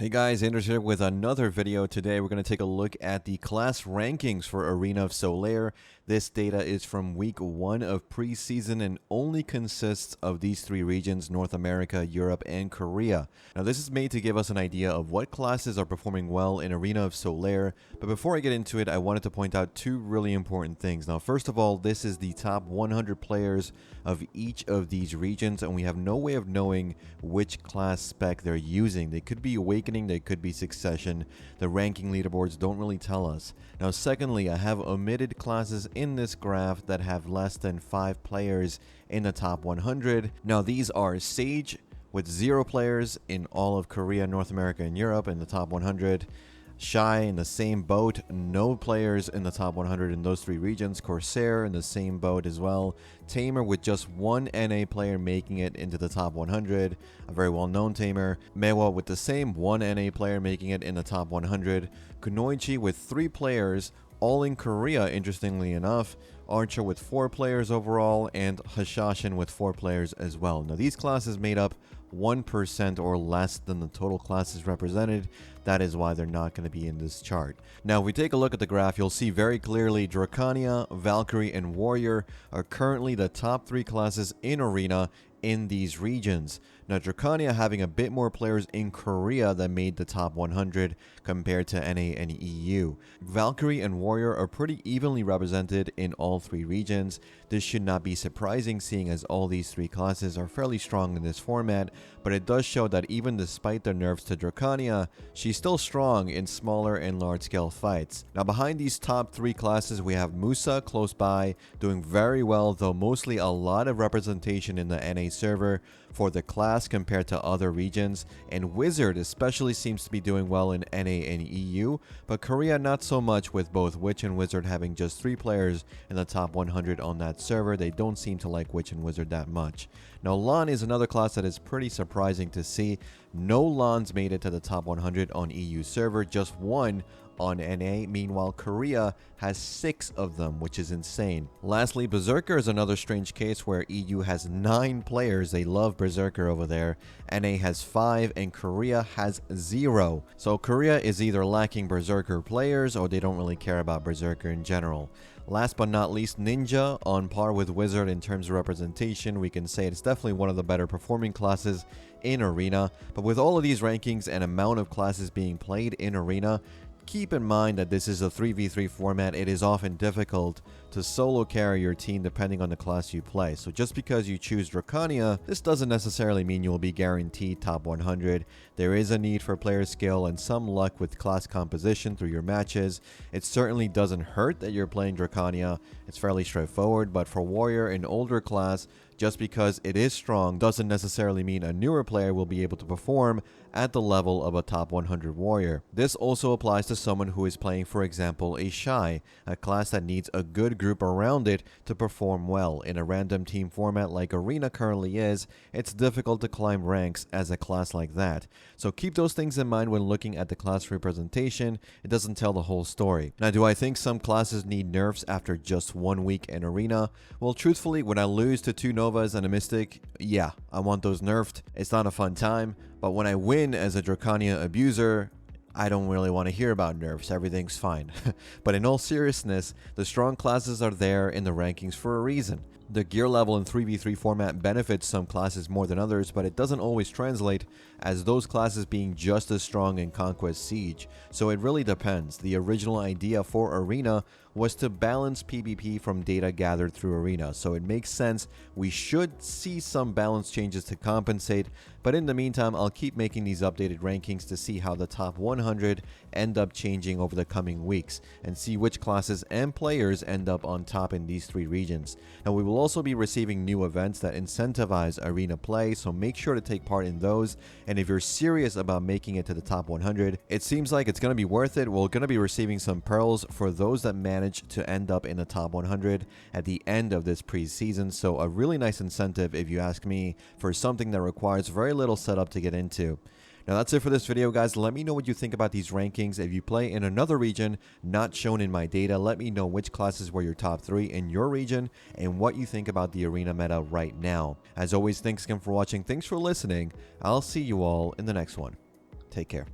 Hey guys, Anders here with another video. Today we're going to take a look at the class rankings for Arena of Solare. This data is from week 1 of preseason and only consists of these three regions: North America, Europe, and Korea. Now this is made to give us an idea of what classes are performing well in Arena of Solare, but before I get into it, I wanted to point out two really important things. Now first of all, this is the top 100 players of each of these regions, and we have no way of knowing which class spec they're using. They could be Awakening, they could be Succession. The ranking leaderboards don't really tell us. Now secondly, I have omitted classes in this graph that have less than 5 players in the top 100. Now these are Sage with 0 players in all of Korea, North America, and Europe in the top 100. Shy in the same boat, no players in the top 100 in those three regions. Corsair in the same boat as well. Tamer with just one NA player making it into the top 100, a very well-known Tamer. Mewa with the same one NA player making it in the top 100. Kunoichi with 3 players, all in Korea, interestingly enough. Archer with 4 players overall, and Hashashin with 4 players as well. Now these classes made up 1% or less than the total classes represented. That is why they're not going to be in this chart. Now if we take a look at the graph, you'll see very clearly Dracania, Valkyrie, and Warrior are currently the top 3 classes in Arena in these regions. Now Dracania having a bit more players in Korea that made the top 100 compared to NA and EU. Valkyrie and Warrior are pretty evenly represented in all 3 regions. This should not be surprising, seeing as all these 3 classes are fairly strong in this format, but it does show that even despite the nerfs to Dracania, she's still strong in smaller and large scale fights. Now behind these top 3 classes, we have Musa close by, doing very well, though mostly a lot of representation in the NA server for the class compared to other regions, and Wizard especially seems to be doing well in NA and EU, but Korea not so much, with both Witch and Wizard having just 3 players in the top 100 on that server. They don't seem to like Witch and Wizard that much. Now Lan is another class that is pretty surprising to see. No Lans made it to the top 100 on EU server, just 1 on NA. Meanwhile, Korea has 6 of them, which is insane. Lastly, Berserker is another strange case where EU has 9 players. They love Berserker over there. NA has 5 and Korea has 0. So Korea is either lacking Berserker players or they don't really care about Berserker in general. Last but not least, Ninja, on par with Wizard in terms of representation. We can say it's definitely one of the better performing classes in Arena. But with all of these rankings and amount of classes being played in Arena, keep in mind that this is a 3v3 format. It is often difficult to solo carry your team depending on the class you play. So just because you choose Dracania, this doesn't necessarily mean you will be guaranteed top 100. There is a need for player skill and some luck with class composition through your matches. It certainly doesn't hurt that you're playing Dracania. It's fairly straightforward, but for Warrior, an older class, just because it is strong doesn't necessarily mean a newer player will be able to perform at the level of a top 100 warrior. This also applies to someone who is playing, for example, a Shy, a class that needs a good group around it to perform well. In a random team format like Arena currently is, it's difficult to climb ranks as a class like that. So keep those things in mind when looking at the class representation. It doesn't tell the whole story. Now, do I think some classes need nerfs after just 1 week in Arena? Well, truthfully, when I lose to 2 Novas and a Mystic, yeah, I want those nerfed. It's not a fun time, but when I win as a Dracania abuser, I don't really want to hear about nerfs. Everything's fine. But in all seriousness, the strong classes are there in the rankings for a reason. The gear level in 3v3 format benefits some classes more than others, but it doesn't always translate as those classes being just as strong in Conquest Siege. So it really depends. The original idea for Arena was to balance PvP from data gathered through Arena, so it makes sense we should see some balance changes to compensate, but in the meantime, I'll keep making these updated rankings to see how the top 100 end up changing over the coming weeks, and see which classes and players end up on top in these 3 regions. Now we will also be receiving new events that incentivize Arena play, so make sure to take part in those, and if you're serious about making it to the top 100, it seems like it's going to be worth it. We're going to be receiving some pearls for those that manage to end up in the top 100 at the end of this preseason, so a really nice incentive if you ask me for something that requires very little setup to get into. Now that's it for this video, guys. Let me know what you think about these rankings. If you play in another region not shown in my data, let me know which classes were your top 3 in your region and what you think about the Arena meta right now. As always, thanks again for watching. Thanks for listening. I'll see you all in the next one. Take care.